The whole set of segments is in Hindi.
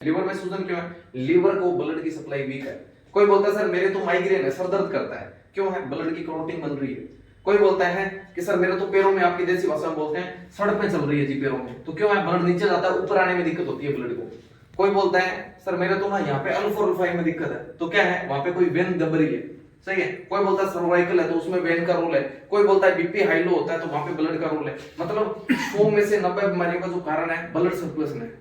लिवर में सूजन क्यों है? लिवर को ब्लड की सप्लाई वीक है। कोई बोलता है सर मेरे तो माइग्रेन है, सर दर्द करता है, क्यों है? ब्लड की क्लॉटिंग बन रही है। कोई बोलता है कि सर मेरे तो पैरों में, आपकी देसी भाषा में बोलते हैं, सड़क में चल रही है जी पैरों में, तो क्यों है? ब्लड नीचे जाता है, ऊपर आने में दिक्कत होती है ब्लड को। कोई बोलता है सर मेरे तो ना यहाँ पे अल्फा में दिक्कत है, तो क्या है? वहां पे कोई वेन दब रही है, सही है। कोई बोलता है सर्वाइकल है तो उसमें वेन का रोल है। कोई बोलता है बीपी हाई लो होता है तो वहां पे ब्लड का रोल है। मतलब 100 में से 90 बीमारियों का जो कारण है ब्लड सर्कुलेशन है।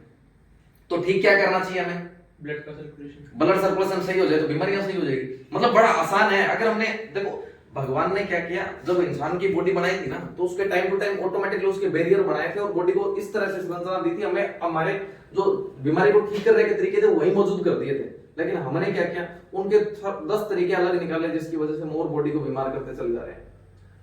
तो ठीक क्या करना चाहिए हमें? ब्लड का सर्कुलेशन, ब्लड सर्कुलेशन सही हो जाए तो बीमारियां सही हो जाएगी। मतलब बड़ा आसान है। अगर हमने देखो भगवान ने क्या किया, जब इंसान की बॉडी बनाई थी ना, तो उसके टाइम टू टाइम ऑटोमेटिकली उसके बैरियर बनाए थे और बॉडी को इस तरह से संरचना दी थी, हमें हमारे जो बीमारी को ठीक करने के तरीके थे वही मौजूद कर दिए थे। लेकिन हमने क्या किया, उनके 10 तरीके अलग निकाले, जिसकी वजह से हम और बॉडी को बीमार करते चले जा रहे हैं।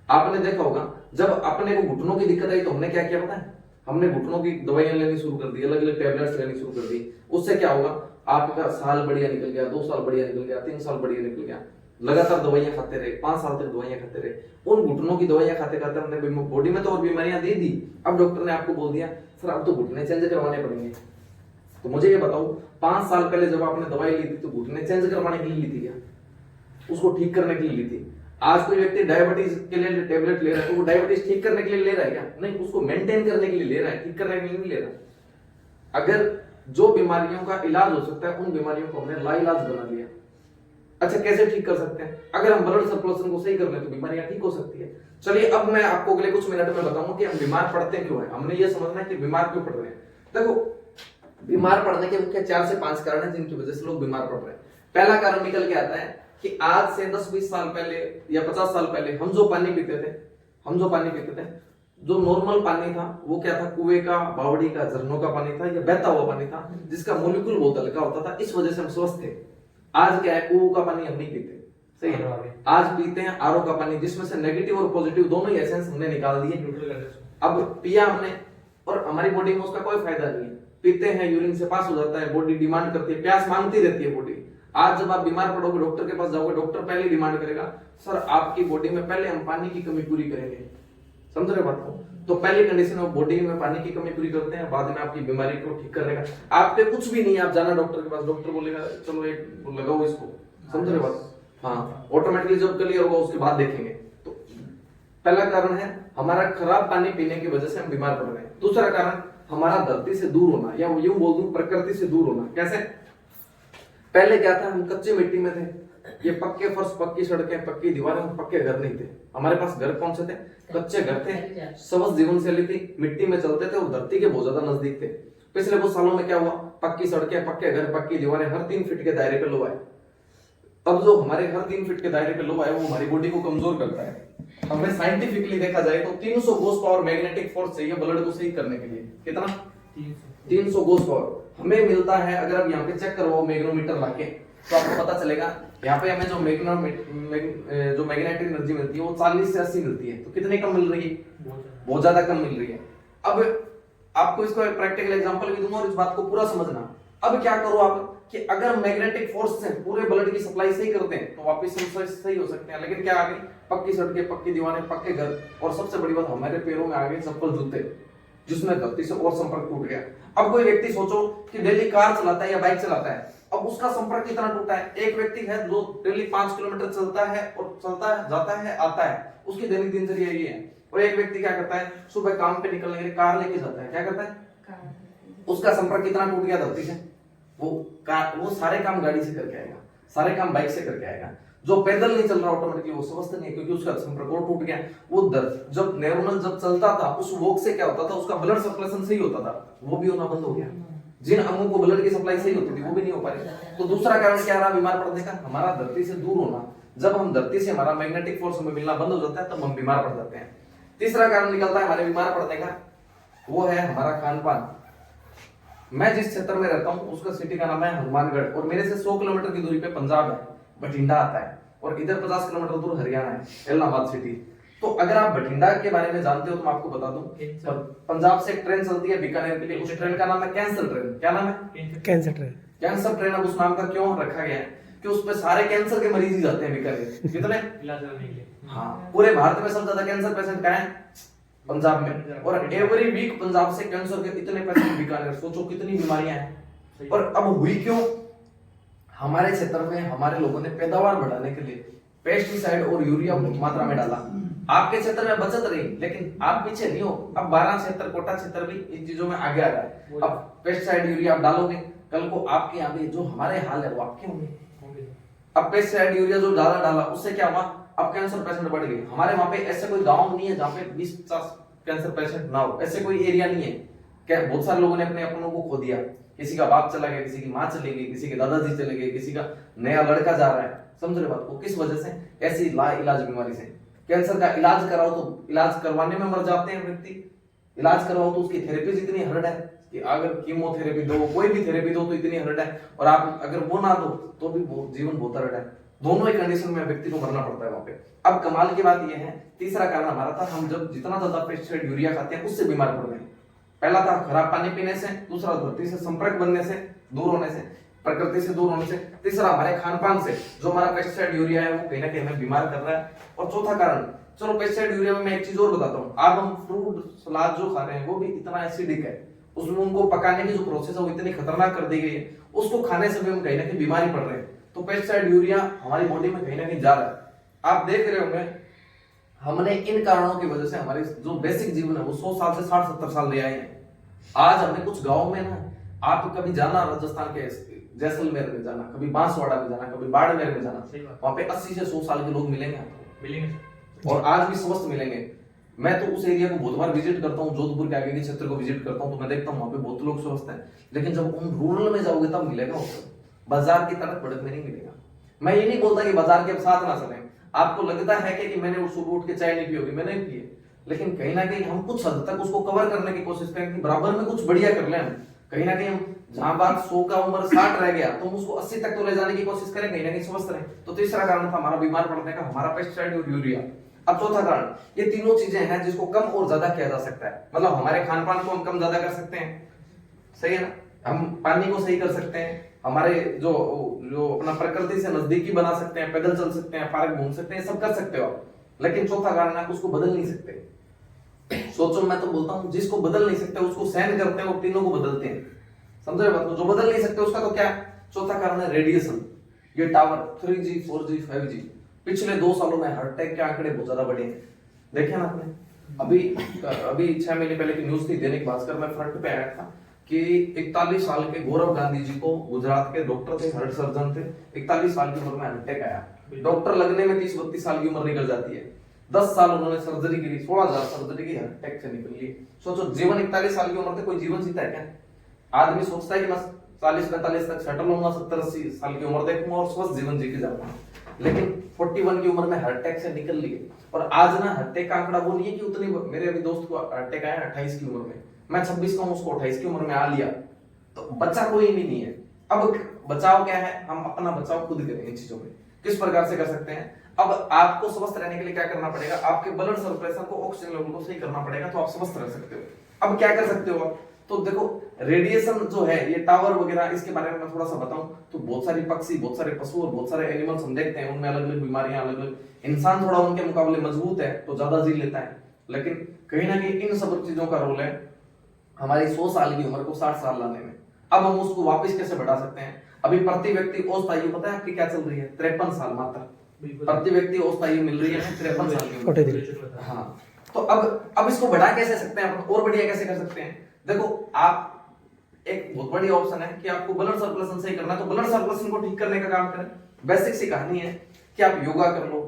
आपने देखा होगा जब अपने को घुटनों की दिक्कत आई तो हमने क्या किया पता है? हमने घुटनों की दवाइयां लेनी शुरू कर दी, अलग अलग टैबलेट्स लेनी शुरू कर दी। उससे क्या होगा, आपका साल बढ़िया निकल गया, 2 साल बढ़िया निकल गया, 3 साल बढ़िया निकल गया। लगातार दवाइयां खाते रहे, 5 साल तक दवाइयां खाते रहे। उन घुटनों की दवाइयां खाते खाते हमने बॉडी में तो और बीमारियां दे दी। अब डॉक्टर ने आपको बोल दिया सर अब तो घुटने चेंज करवाने पड़ेंगे। तो मुझे ये बताओ, 5 साल पहले जब आपने दवाई ली थी तो घुटने चेंज करवाने के लिए ली थी क्या? उसको ठीक करने के लिए ली थी। आज कोई व्यक्ति डायबिटीज के लिए टेबलेट ले रहा है तो वो डायबिटीज ठीक करने के लिए ले रहा है क्या? नहीं, उसको मेंटेन करने के लिए ले रहा है, ठीक करने के लिए नहीं ले रहा। अगर जो बीमारियों का इलाज हो सकता है उन बीमारियों को हमने लाइलाज बना दिया। अच्छा, कैसे ठीक कर सकते हैं? अगर हम ब्लड सर्कुलेशन को सही कर लें तो बीमारियां ठीक हो सकती है। चलिए अब मैं आपको अगले कुछ मिनट में बताऊंगा कि हम बीमार पड़ते क्यों है। हमने ये समझना है कि बीमार क्यों पड़ रहे हैं। देखो, बीमार पड़ने के मुख्य 4 से 5 कारण हैं जिनकी वजह से लोग बीमार पड़ रहे हैं। पहला कारण निकल के आता है कि आज से 10-20 साल पहले या 50 साल पहले हम जो पानी पीते थे, जो नॉर्मल पानी था वो क्या था? कुएं का, बावड़ी का, झरनों का पानी था या बहता हुआ पानी था जिसका मॉलिक्यूल बहुत हल्का होता था। इस वजह से हम स्वस्थ थे। आज क्या है? कुओं का पानी हम नहीं पीते, सही है। आज पीते हैं आरओ का पानी, जिसमें से नेगेटिव और पॉजिटिव दोनों ही एसेंस हमने निकाल दिए। अब पिया हमने और हमारी बॉडी में उसका कोई फायदा नहीं है। पीते हैं, यूरिन से पास हो जाता है, बॉडी डिमांड करती है, प्यास मांगती रहती है बॉडी। आज जब आप बीमार पड़ोगे, डॉक्टर के पास जाओगे, डॉक्टर पहले डिमांड करेगा सर आपकी बॉडी में पहले हम पानी की कमी पूरी करेंगे। समझ रहे बात को? तो पहली कंडीशन है बॉडी में पानी की कमी पूरी करते हैं, बाद में आपकी बीमारी को ठीक करने का। आप पे कुछ भी नहीं है, आप जाना डॉक्टर के पास, डॉक्टर बोलेगा चलो एक लगाओ इसको। समझ रहे बात? हाँ, ऑटोमेटिकली जब क्लियर होगा उसके बाद देखेंगे। तो पहला कारण है हमारा खराब पानी पीने की वजह से हम बीमार पड़ रहे हैं। दूसरा कारण हमारा धरती से दूर होना, या यूं बोल दूं प्रकृति से दूर होना। कैसे? पहले क्या था, हम कच्चे मिट्टी में थे, ये पक्के फर्श, पक्की सड़कें, पक्की दीवारें, पक्के घर नहीं थे। हमारे पास घर कौन से थे? कच्चे घर थे। सहज जीवन शैली थी, मिट्टी में चलते थे और धरती के बहुत ज्यादा नजदीक थे। पिछले कुछ सालों में क्या हुआ, पक्की सड़कें, पक्के घर, पक्की दीवारें, हर 3 फीट के दायरे पे लोग आए। अब जो हमारे हर 3 फीट के दायरे पे लोग आए वो हमारी बॉडी को कमजोर करता है। हमें साइंटिफिकली देखा जाए तो 300 गॉस पावर मैग्नेटिक फोर्स चाहिए ब्लड को सही करने के लिए। कितना? 300 गॉस पावर हमें मिलता है। अगर आप यहाँ पे चेक करवाओ मैग्नेटोमीटर लाके तो आपको पता चलेगा यहाँ पे हमें जो मैग्नेटिक एनर्जी मिलती है वो 40 से 80 मिलती है। तो कितनी कम मिल रही है? बहुत ज्यादा कम मिल रही है। अब आपको इसको एक प्रैक्टिकल एग्जांपल भी दूंगा और इस बात को पूरा समझना। अब क्या करो आप कि अगर मैग्नेटिक फोर्स से पूरे ब्लड की सप्लाई सही करते हैं तो वापस हम सही हो सकते हैं। लेकिन क्या आ गई? पक्की सड़कें, पक्की दीवारें, पक्के घर, और सबसे बड़ी बात हमारे पैरों में आ गए चप्पल, जूते, जिसमें धरती से और संपर्क टूट गया। अब कोई व्यक्ति सोचो कि डेली कार चलाता है या बाइक चलाता है, अब उसका संपर्क कितना टूटा है? एक व्यक्ति है जो डेली 5 किलोमीटर चलता है और चलता है, जाता है, आता है, उसकी दैनिक दिनचर्या ये है। और एक व्यक्ति क्या करता है, सुबह काम पे निकलने के लिए कार लेके जाता है, क्या करता है? उसका संपर्क कितना टूट गया धरती से? वो सारे काम गाड़ी से करके आएगा, सारे काम बाइक से करके आएगा। जो पैदल नहीं चल रहा ऑटोमेटिकली वो स्वस्थ नहीं है, क्योंकि उसका संपर्क और टूट गया। वो जब न्यूरॉन जब चलता था उस वॉक से क्या होता था, उसका ब्लड सर्कुलेशन सही होता था, वो भी होना बंद हो गया। जिन अंगों को ब्लड की सप्लाई सही होती थी वो भी नहीं हो पा रही। तो दूसरा कारण क्या रहा बीमार पड़ने का? हमारा धरती से दूर होना। जब हम धरती से हमारा मैग्नेटिक फोर्स हमें मिलना बंद हो जाता है तब हम बीमार पड़ जाते हैं। तीसरा कारण निकलता है हमारे बीमार पड़ने का, वो है हमारा खान पान। मैं जिस क्षेत्र में रहता हूँ उसका सिटी का नाम है हनुमानगढ़, और मेरे से 100 किलोमीटर की दूरी पे पंजाब है, बठिंडा आता है, और इधर 50 किलोमीटर दूर हरियाणा है, इलाहाबाद सिटी। तो अगर आप बठिंडा के बारे में जानते हो तो मैं आपको बता दूं, पंजाब से एक ट्रेन चलती है बीकानेर के लिए, उस ट्रेन का नाम है कैंसर ट्रेन। क्या नाम है? Cancer train. कैंसर ट्रेन अब उस नाम का क्यों रखा गया है कि उस पे सारे कैंसर के मरीज ही जाते हैं बीकानेर। कितने? हाँ, पूरे भारत में सबसे ज्यादा कैंसर पेशेंट कहाँ है? पंजाब में। और एवरी वीक पंजाब से कैंसर के इतने पेशेंट बीकानेर। सोचो कितनी बीमारियां हैं। पर अब हुई क्यों? हमारे क्षेत्र में हमारे लोगों ने पैदावार बढ़ाने के लिए पेस्टिसाइड और यूरिया मात्रा में डाला। आपके क्षेत्र में बचत रही, लेकिन आप पीछे नहीं हो। अब 12 क्षेत्र, कोटा क्षेत्र भी इन चीजों में आगे आ रहा है। अब पेस्टिसाइड यूरिया आप डालोगे, कल को आपके यहाँ भी जो हमारे हाल है वो आपके होंगे। अब पेस्टिसाइड यूरिया जो ज्यादा डाला उससे क्या हुआ? अब कैंसर पेशेंट बढ़ गए। हमारे वहां पे ऐसे कोई गांव नहीं है जहाँ पे 20-50 कैंसर पेशेंट ना हो, ऐसे कोई एरिया नहीं है। क्या बहुत सारे लोगों ने अपने अपनों को खो दिया। किसी का बाप चला गया, किसी की माँ चली गई, किसी के दादाजी चले गए, किसी का नया लड़का जा रहा है। समझ रहे बात को? किस वजह से? ऐसी ला इलाज बीमारी से। कैंसर का इलाज कराओ तो इलाज करवाने में मर जाते हैं व्यक्ति। इलाज करवाओ तो उसकी थेरेपी इतनी हार्ड है कि अगर कीमोथेरेपी दो, कोई भी थेरेपी दो तो इतनी हार्ड है, और आप अगर वो ना दो तो भी जीवन बहुत हार्ड है। दोनों ही कंडीशन में व्यक्ति को मरना पड़ता है वहां पे। अब कमाल की बात यह है, तीसरा कारण हमारा था, हम जब जितना ज्यादा पेस्टिसाइड यूरिया खाते हैं उससे बीमार पड़ रहे हैं। पहला था खराब पानी पीने से, दूसरा धरती से संपर्क बनने से, दूर होने से, प्रकृति से दूर होने से, तीसरा हमारे खान पान से जो हमारा पेस्टिसाइड यूरिया है वो कहीं ना कहीं हमें बीमार कर रहा है, और चौथा कारण, चलो पेस्टिसाइड यूरिया में मैं एक चीज और बताता हूँ। आज हम फ्रूट सलाद जो खा रहे हैं वो भी इतना एसिडिक है, उसमें उनको पकाने की जो प्रोसेस है वो इतनी खतरनाक कर दी गई है, उसको खाने से भी हम कहीं ना कहीं बीमारी पड़ रहे हैं। तो पेस्टिसाइड यूरिया हमारी बॉडी में कहीं ना कहीं जा रहा है। आप देख रहे होंगे हमने इन कारणों की वजह से हमारे जो बेसिक जीवन है वो 100 साल से 60-70 साल ले आए हैं। आज हमने कुछ गाँव में ना, आप कभी जाना राजस्थान के जैसलमेर में जाना, कभी बांसवाड़ा में जाना, कभी बाड़मेर में जाना, वहां पे 80 से 100 साल के लोग मिलेंगे आपको, और आज भी स्वस्थ मिलेंगे। मैं तो उस एरिया को बहुत बार विजिट करता हूँ, जोधपुर के आगे के क्षेत्र को विजिट करता हूँ, तो मैं देखता हूँ वहां पे बहुत लोग स्वस्थ हैं। लेकिन जब उन रूरल में जाओगे तब मिलेगा उसको, बाजार की तरफ बढ़त में नहीं मिलेगा। मैं ये नहीं बोलता कि बाजार के साथ ना चलें। आपको लगता है कि मैंने सुबह उठ के चाय नहीं पी होगी, मैंने नहीं पी है, लेकिन कहीं ना कहीं हम कुछ हद तक उसको कवर करने की कोशिश करें कि बराबर में कुछ बढ़िया कर लें। हम कहीं ना कहीं हम जहां बात 100 का उम्र 60 रह गया तो हम उसको 80 तक तो ले जाने की कोशिश करें, कहीं ना कहीं स्वस्थ रहें। तो तीसरा कारण था हमारा बीमार पड़ने का, हमारा पेस्टिसाइड और यूरिया। अब चौथा कारण, ये तीनों चीजें हैं जिसको कम और ज्यादा किया जा सकता है। मतलब हमारे खान पान को हम कम ज्यादा कर सकते हैं, सही है ना, हम पानी को सही कर सकते हैं, हमारे जो जो अपना प्रकृति से नजदीकी बना सकते हैं, पैदल चल सकते हैं, पार्क घूम सकते हैं, सब कर सकते हो आप। लेकिन चौथा कारण है उसको बदल नहीं सकते। सोचो, मैं तो बोलता हूं जिसको बदल नहीं सकते उसको सहन करते हैं, वो तीनों को बदलते हैं। समझ बात को? जो बदल नहीं सकते उसका तो क्या, चौथा कारण है रेडिएशन। ये टावर 3G 4G 5G पिछले 2 सालों में हार्ट अटैक के आंकड़े बहुत ज्यादा बढ़े हैं। देखे ना आपने? अभी 6 महीने पहले की न्यूज थी, दैनिक भास्कर में फ्रंट पे आया था कि 41 साल के गौरव गांधी जी को, गुजरात के डॉक्टर थे, हार्ट सर्जन थे, 41 साल की उम्र में हार्ट अटैक आया। डॉक्टर लगने में 30-32 साल की उम्र निकल जाती है। 10 साल उन्होंने सर्जरी की, 16,000 सर्जरी की, हार्ट अटैक से निकल ली। सोचो, जीवन 41 साल की उम्र तक कोई जीवन जीता है क्या? आदमी सोचता है कि मैं 40-45 तक सेटल होऊंगा, 70-80 साल की उम्र देखूंगा और स्वस्थ जीवन जी के जाऊंगा, लेकिन 41 की उम्र में हार्ट अटैक से निकल लिए। और आज ना हार्ट अटैक का आंकड़ा वो नहीं है कि उतनी, मेरे अभी दोस्त को हार्ट अटैक आया 28 की उम्र में, मैं 26 का हूं, उसको 28 की उम्र में आ लिया, तो बच्चा कोई भी नहीं है। अब बचाव क्या है? हम अपना बचाव खुद करें। इन चीजों में किस प्रकार से कर सकते हैं? अब आपको स्वस्थ रहने के लिए क्या करना पड़ेगा? आपके ब्लड सर्कुलेशन को, ऑक्सीजन लेवल को सही करना पड़ेगा, तो आप स्वस्थ रह सकते हो। अब क्या कर सकते हो आप? तो देखो, रेडिएशन जो है, ये टावर वगैरह, इसके बारे में मैं थोड़ा सा बताऊं तो बहुत सारी पक्षी, बहुत सारे पशु और बहुत सारे एनिमल्स हम देखते हैं, उनमें अलग अलग बीमारियां, अलग अलग, इंसान थोड़ा उनके मुकाबले मजबूत है तो ज्यादा जी लेता है, लेकिन कहीं ना कहीं इन सब चीजों का रोल है हमारी 100 साल की उम्र को 60 साल लाने में। अब हम उसको वापस कैसे बढ़ा सकते हैं? अभी प्रति व्यक्ति औसत आयु पता है आपकी क्या चल रही है? 53 साल मात्र प्रति व्यक्ति औसत आयु मिल रही है, 53 साल की उम्र। हाँ, तो अब इसको बढ़ा कैसे सकते हैं, और बढ़िया कैसे कर सकते हैं? देखो, आप एक बहुत बड़ी ऑप्शन है कि आपको ब्लड सर्कुलेशन सही करना है, तो ब्लड सर्कुलेशन को ठीक करने का काम करें। बेसिक सी कहानी है कि आप योगा कर लो,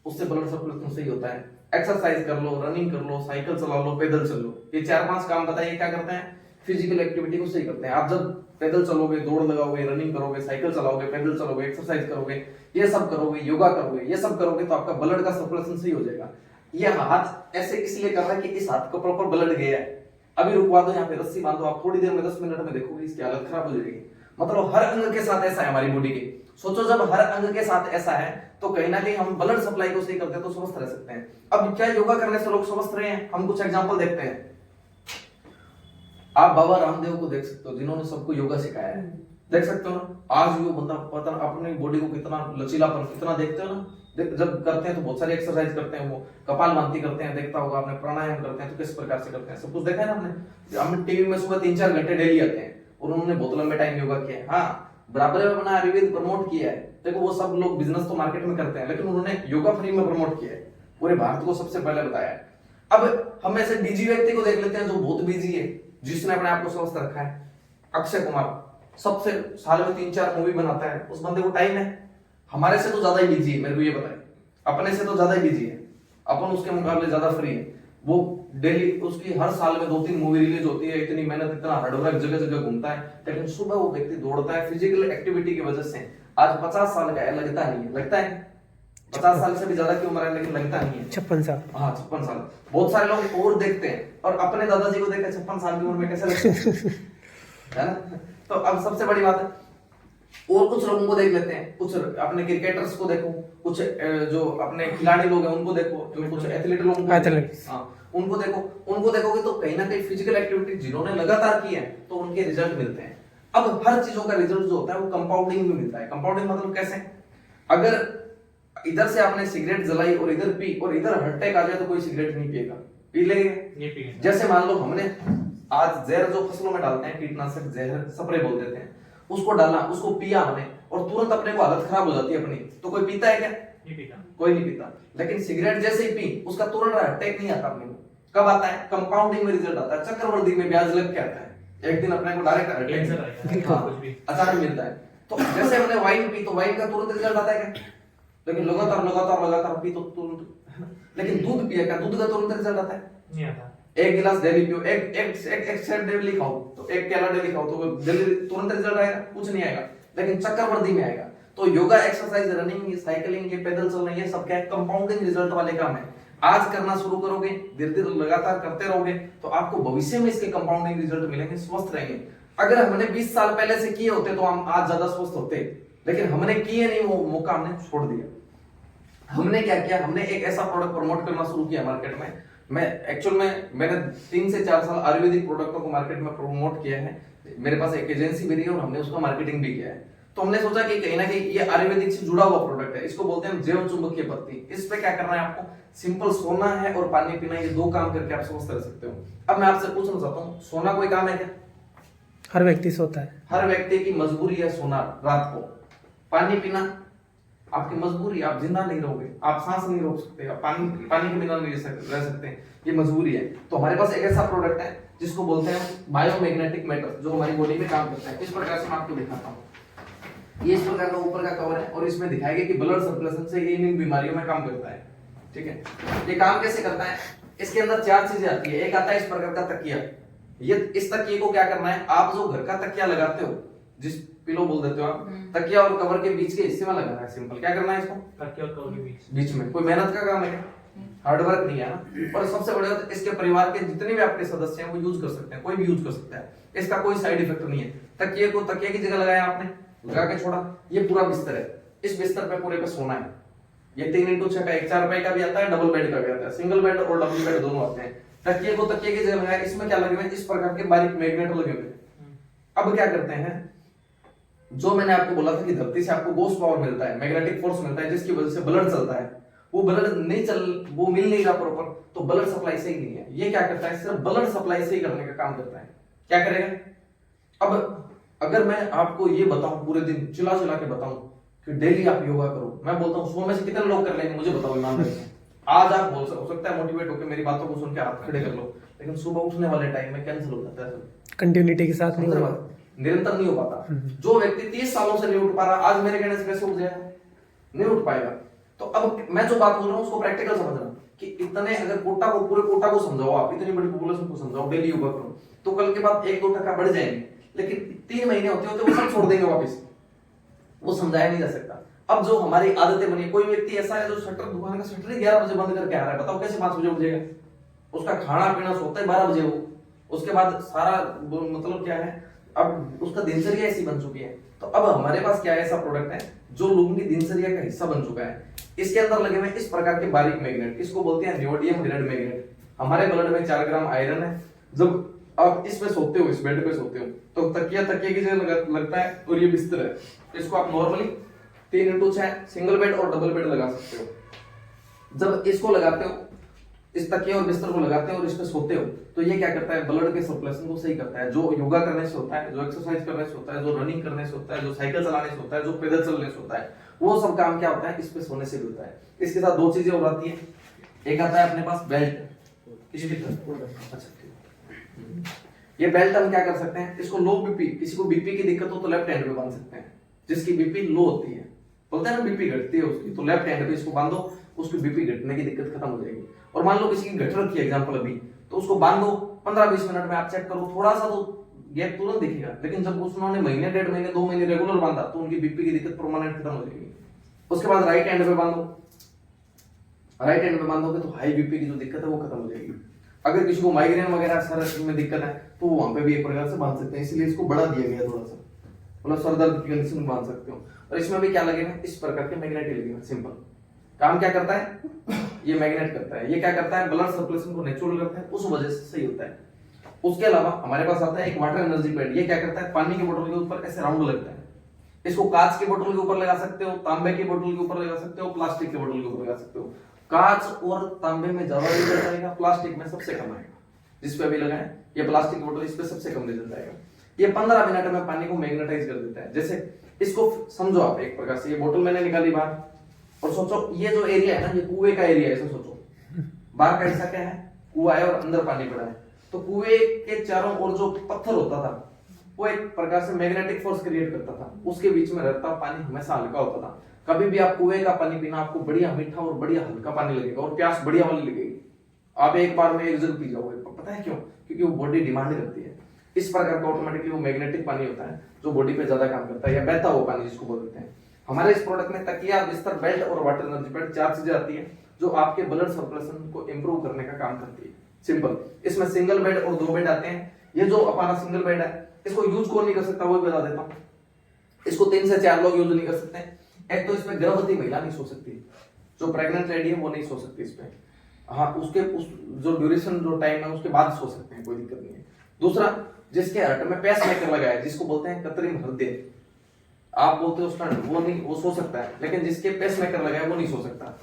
उससे ब्लड सर्कुलेशन सही होता है। एक्सरसाइज कर लो, रनिंग कर लो, साइकिल चला लो, पैदल चल लो। ये 4-5 काम बताइए क्या करते हैं? फिजिकल एक्टिविटी को सही करते हैं। आप जब पैदल चलोगे, दौड़ लगाओगे, रनिंग करोगे, साइकिल चलाओगे, पैदल चलोगे, एक्सरसाइज करोगे, ये सब करोगे, योगा करोगे, ये सब करोगे, तो आपका ब्लड का सर्कुलेशन सही हो जाएगा। ये हाथ ऐसे इसलिए कर रहा है कि इस हाथ को प्रॉपर ब्लड गया है। अभी रुकवा दो, यहाँ पे रस्सी बांधो, आप थोड़ी देर में 10 मिनट में देखोगे इसकी हालत खराब हो जाएगी। मतलब हर अंग के साथ ऐसा है हमारी बॉडी के। सोचो, जब हर अंग के साथ ऐसा है तो कहीं ना कहीं हम ब्लड सप्लाई को सही करते हैं तो स्वस्थ रह सकते हैं। अब क्या योगा करने से लोग स्वस्थ रहे हैं? हम कुछ एग्जांपल देखते हैं। आप बाबा रामदेव को देख सकते हो, जिन्होंने सबको योगा सिखाया है, देख सकते हो ना। आज भी वो बंदा पता अपनी बॉडी को कितना लचीलापन, कितना देखते हो ना। जब करते हैं तो बहुत सारी एक्सरसाइज करते हैं, वो कपालभाति करते हैं, देखता होगा आपने, प्राणायाम करते हैं, तो किस प्रकार से करते हैं, सब कुछ देखा है ना हमने टीवी में। सुबह 3-4 घंटे डेली आते हैं, और उन्होंने बहुत लंबे टाइम योगा किया है। हाँ, बराबर में अपना आयुर्वेद प्रमोट किया है। देखो वो सब लोग बिजनेस तो मार्केट में करते हैं, लेकिन उन्होंने योगा फ्री में प्रमोट किया है, पूरे भारत को सबसे पहले बताया है। अब हम ऐसे बिजी व्यक्ति को देख लेते हैं जो बहुत बिजी है, जिसने अपने आप को स्वस्थ रखा है। अक्षय कुमार सबसे साल में 3-4 मूवी बनाता है, उस बंदे को टाइम है। हमारे से तो ज्यादा ही बिजी है, मेरे को ये बताए, अपने से तो ज्यादा ही बिजी है, अपन उसके मुकाबले ज्यादा फ्री है। वो डेली उसकी हर साल में 2-3 मूवी रिलीज होती है, इतनी मेहनत, इतना हार्डवर्क, जगह जगह घूमता है, लेकिन सुबह वो व्यक्ति दौड़ता है फिजिकल एक्टिविटी की वजह से। आज 50 साल का है, लगता नहीं है, लगता है 50 साल से भी ज्यादा की उम्र है, लेकिन लगता नहीं है। 56 साल। हाँ 56 साल। बहुत सारे लोग और देखते हैं और अपने दादाजी को देखकर 56 साल की उम्र में कैसे लगते है ना। तो अब सबसे बड़ी बात है, और कुछ लोगों को देख लेते हैं, कुछ अपने क्रिकेटर्स को देखो, कुछ जो अपने खिलाड़ी लोग हैं उनको देखो, जो कुछ एथलीट लोगों को, हाँ उनको देखो, उनको देखोगे तो कहीं ना कहीं फिजिकल एक्टिविटी जिन्होंने लगातार की है तो उनके रिजल्ट मिलते हैं। अब हर चीजों का रिजल्ट जो होता है वो कंपाउंडिंग में मिलता है। कंपाउंडिंग मतलब कैसे, अगर इधर से आपने सिगरेट जलाई और इधर पी और इधर हार्ट अटैक आ जाए तो कोई सिगरेट नहीं पिएगा, पी लेंगे। जैसे मान लो हमने आज जहर जो फसलों में डालते हैं, कीटनाशक जहर स्प्रे बोल देते हैं, उसको डाला, उसको पिया हमने और तुरंत अपने को हालत खराब हो जाती है अपनी, तो कोई पीता है क्या? नहीं पीता, कोई नहीं पीता। लेकिन सिगरेट जैसे ही पी उसका तुरंत अटैक नहीं आता अपने को। कब आता है? कंपाउंडिंग में रिजल्ट आता है, चक्रवृद्धि में ब्याज लग के आता है, एक दिन अपने को डायरेक्ट अचानक मिलता है। तो जैसे हमने वाइन पी तो वाइन का तुरंत रिजल्ट आता है क्या? लेकिन लगातार लगातार लगातार पी तो तुरंत। लेकिन दूध पिया क्या? दूध का तुरंत रिजल्ट आता है? नहीं आता। एक गिलास डेली पियो, एक सेट डेली खाओ, तो एक केला डेली खाओ, तो डेली तुरंत रिजल्ट आएगा? कुछ नहीं आएगा, लेकिन चक्रवृद्धि में आएगा। तो योगा, एक्सरसाइज, रनिंग, साइकिलिंग, ये पैदल चलना, ये सब क्या है? कंपाउंडिंग रिजल्ट वाले काम है। आज करना शुरू करोगे, धीरे धीरे लगातार करते रहोगे तो आपको भविष्य में इसके कंपाउंडिंग रिजल्ट मिलेंगे, स्वस्थ रहेंगे। अगर हमने 20 साल पहले से किए होते तो हम आज ज्यादा स्वस्थ होते, लेकिन हमने किए नहीं, वो मौका हमने छोड़ दिया। हमने क्या किया? हमने एक ऐसा प्रोडक्ट प्रमोट करना शुरू किया मार्केट में। मैंने 3 से 4 साल आयुर्वेदिक प्रोडक्टों को मार्केट में प्रमोट किया है। मेरे पास एक एजेंसी भी रही है और हमने उसका मार्केटिंग भी किया है। तो हमने सोचा कि कहीं ना कहीं ये आयुर्वेदिक से जुड़ा हुआ प्रोडक्ट है, इसको बोलते हैं जैव चुंबकीय पत्ती। इस पे क्या करना है आपको? सिंपल सोना है और पानी पीना, ये 2 काम करके आप स्वस्थ रह सकते हो। अब मैं आपसे पूछना चाहता हूँ, सोना कोई काम है क्या? हर व्यक्ति सोता है, हर व्यक्ति की मजबूरी है सोना रात को। पानी पीना आपकी मजबूरी, आप जिंदा नहीं रहोगे, आप सांस नहीं रोक सकते, आप पानी के बिना नहीं रह सकते, ये मजबूरी है। तो हमारे पास एक ऐसा प्रोडक्ट है जिसको बोलते हैं बायोमैग्नेटिक मैटर, जो हमारी बॉडी में काम करता है। इस प्रकार से मैं आपको दिखाता हूँ, ये इस प्रकार का ऊपर का कवर है और इसमें दिखाएगा कि ब्लड सर्कुलेशन से ये इन बीमारियों में काम करता है। ठीक है, ये काम कैसे करता है? इसके अंदर 4 चीजें आती है। एक आता है इस प्रकार का तकिया। ये इस तकिए को क्या करना है, आप जो घर का तकिया लगाते हो, जिस पिलो बोल देते हो आप, तकिया और कवर के बीच के हिस्से में लगाना है। सिंपल क्या करना है इसको? तकिया और कवर के बीच में। कोई मेहनत का काम है क्या? हार्डवर्क नहीं है ना। और सबसे बड़ी बात, इसके परिवार के जितने भी आपके सदस्य हैं वो यूज कर सकते हैं, कोई भी यूज कर सकता है, इसका कोई साइड इफेक्ट नहीं है। तकिए को तकिए की जगह लगाया आपने, लगा के छोड़ा, ये पूरा बिस्तर है, इस बिस्तर पे पूरे पे सोना है। ये 3x6 का, एक 4 रुपए का भी आता है, डबल बेड का भी आता है, सिंगल बेड और डबल बेड दोनों आते हैं। तकिए को तकिए की जगह लगाया, इसमें क्या लगे हुए? इस प्रकार के बारीक मैग्नेट लगे हुए। अब क्या करते हैं, जो मैंने आपको बोला था कि धरती से आपको गोस पावर मिलता है, मैग्नेटिक फोर्स मिलता है, जिसकी वजह से ब्लड चलता है, वो ब्लड नहीं वो मिल नहीं रहा प्रॉपर, तो ब्लड सप्लाई सही नहीं है। ये क्या करता है? सिर्फ ब्लड सप्लाई सही करने का काम करता है। क्या करेगा? अब अगर मैं आपको ये बताऊं, पूरे दिन चिल्ला चिल्ला के बताऊं कि डेली आप योगा करो, मैं बोलता हूं 100 में से कितने लोग कर लेंगे? मुझे बताओ ईमानदारी से। आज आप बोल सकता है मोटिवेट होकर मेरी बातों को सुन के हाथ खड़े कर लो, लेकिन सुबह उठने वाले टाइम में कैंसिल हो जाता है, कंटिन्यूटी के साथ नहीं हो पाता, निरंतर नहीं हो पाता। जो व्यक्ति 30 सालों से नहीं उठ पा रहा, आज मेरे कहने से कैसे उठ जाएगा? नहीं उठ पाएगा। तो अब मैं जो बात बोल रहा हूँ उसको प्रैक्टिकल समझना, कि इतने अगर कोटा को, पूरे कोटा को समझाओ, आप इतनी बड़ी पॉपुलेशन को समझाओ डेली योगा करो, तो कल के बाद 1-2% बढ़ जाएंगे, लेकिन 3 महीने होते होते वो सब छोड़ देंगे वापस, वो समझाया नहीं जा सकता। अब जो हमारी आदतें बनी, कोई व्यक्ति ऐसा है जो शटर, दुकान का शटर 11 बजे बंद करके आ रहा है, बताओ कैसे 5 बजे उठ जाएगा? उसका खाना पीना सोता है 12 बजे वो, उसके बाद सारा मतलब क्या है, अब उसका दिनचर्या ऐसी बन चुकी है। तो अब हमारे पास क्या है, ऐसा प्रोडक्ट है जो लोगों की दिनचर्या का हिस्सा बन चुका है। इसके अंदर लगे हुए इस प्रकार के बारीक मैग्नेट, इसको बोलते हैं नियोडियम ग्रेड मैग्नेट। हमारे ब्लड में 4 ग्राम आयरन है। जब आप इस पे सोते हो, इस बेड पे सोते हो, तो तकिए की जगह लगता है और ये बिस्तर है, इसको आप नॉर्मली 3x6 सिंगल बेड और डबल बेड लगा सकते हो। जब इसको लगाते हो इस तकिए और बिस्तर को लगाते हो और इस पे सोते हो, तो ये क्या करता है, ब्लड के सर्कुलेशन को सही करता है। जो योगा करने से होता है, जो एक्सरसाइज करने से होता है, जो रनिंग करने से होता है, जो साइकिल चलाने से होता है, जो पैदल चलने से होता है, वो सब काम क्या होता है, इस पे सोने से भी होता है। इसके साथ दो चीजें और आती है, एक आता है अपने पास बेल्ट, किसी दिक्कत, अच्छा ये बेल्ट हम क्या कर सकते हैं, इसको लो बीपी, किसी को बीपी की दिक्कत हो तो लेफ्ट हैंड पे बांध सकते हैं। जिसकी बीपी लो होती है, बोलते हैं ना बीपी घटती है उसकी, तो लेफ्ट हैंड पे इसको बांधो, उसकी बीपी घटने की दिक्कत खत्म हो जाएगी। और मान लो किसी की घट रखी है एग्जांपल अभी, तो उसको बांधो, 15-20 मिनट में आप चेक करो, थोड़ा सा तो गैप तुरंत दिखेगा, लेकिन जब उन्होंने महीने, 1.5 महीने, 2 महीने रेगुलर बांधा तो उनकी बीपी की दिक्कत परमानेंट खत्म हो जाएगी। उसके बाद राइट हैंड पे बांधो, राइट हैंड पे बांधोगे तो हाई बीपी की जो दिक्कत है वो खत्म हो जाएगी। अगर किसी को माइग्रेन वगैरह सर में दिक्कत है तो वहां पे भी एक प्रकार से बांध सकते हैं, इसलिए इसको बढ़ा दिया गया थोड़ा सा, मतलब सर दर्द की कंडीशन में बांध सकते हो। और इसमें भी क्या लगेगा, इस प्रकार के मैग्नेट लगेगा। सिंपल काम क्या करता है, ये मैग्नेट करता है, ये क्या करता है, ब्लड सर्कुलेशन को नेचुरल करता है, उस वजह से सही होता है। उसके अलावा हमारे पास आता है एक वाटर एनर्जी पैड, ये क्या करता है, पानी की बोतल के ऊपर ऐसे राउंड लगता है, इसको कांच की बोतल के ऊपर लगा सकते हो, तांबे की बोतल के ऊपर लगा सकते हो, प्लास्टिक की बोतल के ऊपर लगा सकते हो। कांच और तांबे में ज्यादा रिजल्ट आएगा, प्लास्टिक में सबसे कम आएगा। जिस पे भी लगाए ये प्लास्टिक की बोतल, इस पे सबसे कम रिजल्ट आएगा। ये 15 मिनट में पानी को मैग्नेटाइज कर देता है। जैसे इसको समझो आप एक प्रकार से, ये बोतल मैंने निकाली बाहर, और सोचो ये जो एरिया है ना, ये कुएं का एरिया है, ऐसा सोचो। बाहर का हिस्सा क्या है, कुआं है और अंदर पानी पड़ा है, तो कुएं के चारों ओर जो पत्थर होता था वो एक प्रकार से मैग्नेटिक फोर्स क्रिएट करता था, उसके बीच में रहता पानी हमेशा हल्का होता था। कभी भी आप कुएं का पानी पीना, आपको बढ़िया मीठा और बढ़िया हल्का पानी लगेगा और प्यास बढ़िया वाली लगेगी। आप एक बार में एक जग पी जाओगे, पता है क्यों, क्योंकि वो बॉडी डिमांड करती है। इस प्रकार का ऑटोमेटिकली वो मैग्नेटिक पानी होता है जो बॉडी पे ज्यादा काम करता है, या बहता हुआ पानी जिसको बोलते हैं। हमारे इस प्रोडक्ट में तकिया, बिस्तर, बेल्ट और वाटर एनर्जी पैड, 4 चीजें आती है जो आपके ब्लड सर्कुलेशन को इंप्रूव करने का काम करती है। सिंपल, इसमें सिंगल बेड और 2 बेड आते हैं। ये जो हमारा सिंगल बेड है, इसको यूज कौन नहीं कर सकता वो भी बता देता हूँ। इसको 3 से 4 लोग यूज नहीं कर सकते। एक तो इसमें गर्भवती महिला नहीं सो सकती, जो प्रेग्नेंट लेडी है वो नहीं सो सकती इसमें। हाँ, उसके उस जो ड्यूरेशन जो टाइम है उसके बाद सो सकते हैं, कोई दिक्कत नहीं है। दूसरा, जिसके हार्ट में पेस मेकर लगा है, जिसको बोलते हैं कृत्रिम हृदय, आप बोलते हो स्टंट, वो नहीं, वो सो सकता है, लेकिन जिसके पेस मेकर लगा है वो नहीं सो सकता।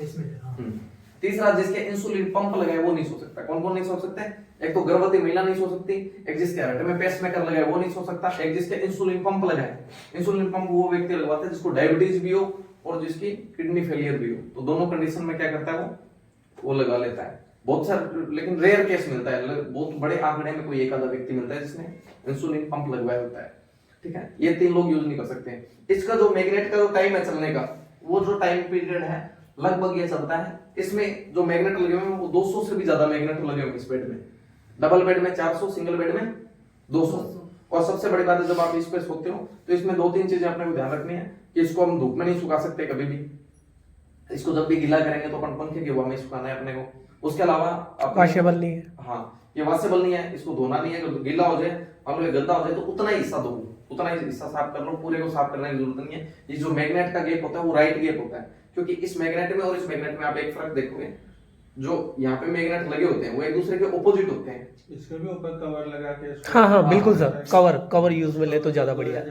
तीसरा, जिसके इंसुलिन पंप लगा है वो नहीं सो सकता। कौन कौन नहीं सो सकते, एक तो गर्भवती महिला नहीं सो सकती, एक जिसके हार्ट में पेस मेकर लगा है वो नहीं सो सकता, एक जिसके इंसुलिन पंप लगा है। इंसुलिन पंप वो व्यक्ति लगवाता है जिसको डायबिटीज भी हो और जिसकी किडनी फेलियर भी हो, तो दोनों कंडीशन में क्या करता है वो लगा लेता है। बहुत सारे, लेकिन रेयर केस मिलता है, बहुत बड़े आंकड़े में कोई एक आधा व्यक्ति मिलता है जिसने इंसुलिन पंप लगवाया होता है। ठीक है, ये 3 लोग यूज नहीं कर सकते हैं। इसका जो मैग्नेट का जो टाइम है चलने का, वो जो टाइम पीरियड है लगभग ये चलता है। इसमें जो मैग्नेट लगे हुए हैं वो 200 से भी ज्यादा मैग्नेट लगे हुए हैं इस बेड में। डबल बेड में 400, सिंगल बेड में 200। और सबसे बड़ी बात है, जब आप इस पे सोते हो तो इसमें 2-3 चीजें अपने को ध्यान रखनी है कि इसको हम धूप में नहीं सुखा सकते कभी भी। इसको जब भी गीला करेंगे तो अपन पंखे की हवा में सुखाना है अपने को। उसके अलावा वॉशेबल नहीं है, हाँ ये वॉशेबल नहीं है, इसको धोना नहीं है। अगर गीला हो जाए, मान लो ये गंदा हो जाए, तो उतना ही हिस्सा धो, उतना ही हिस्सा साफ कर लो, पूरे को साफ करने की जरूरत नहीं है। ये जो मैग्नेट का गैप होता है वो राइट गैप होता है, क्योंकि इस मैग्नेट में और इस मैग्नेट में आप एक फर्क देखोगे, जो यहाँ पे मैग्नेट लगे होते हैं वो एक दूसरे के ऑपोजिट होते हैं। इसके भी ऊपर कवर लगा के हाँ बिल्कुल सर, कवर यूज में ले तो ज्यादा बढ़िया है।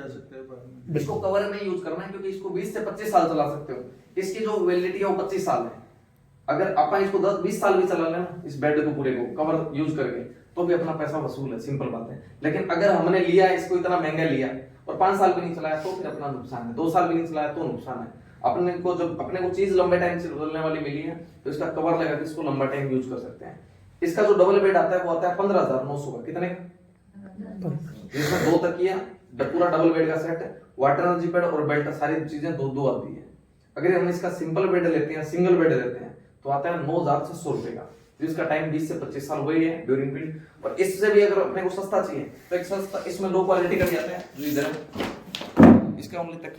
इसको कवर में यूज करना है, क्योंकि इसको 20 से 25 साल चला सकते हो। इसकी जो वैलिडिटी है वो 25 साल है। अगर अपन इसको 10-20 साल भी चला लेना इस बेड को पूरे को कवर यूज करके, तो भी अपना पैसा वसूल है, सिंपल बात है। लेकिन अगर हमने लिया इसको इतना महंगा लिया और 5 साल भी नहीं चलाया तो फिर अपना नुकसान है, 2 साल भी नहीं चलाया तो नुकसान है। अपने को जब अपने को चीज लंबे टाइम से चलने वाली मिली है तो इसका कवर लगा के इसको लंबा टाइम यूज कर सकते हैं। इसका जो डबल बेड आता है वो आता है 15,900 का। कितने का? जिसमें 2 तकिया, पूरा डबल बेड का सेट, वाटर एनर्जी पैड और बेल्ट, सारी चीजें 2-2 आती है। अगर हम इसका सिंपल बेड लेते हैं, सिंगल बेड लेते हैं, तो आता है 9,600 रुपए का, जिसका टाइम 20 से 25 साल वही है ड्यूरिंग पीरियड। और इससे भी अगर अपने को सस्ता चाहिए तो एक सस्ता इसमें लो क्वालिटी का भी आता है, जो इधर है, इसका ओनली तकिया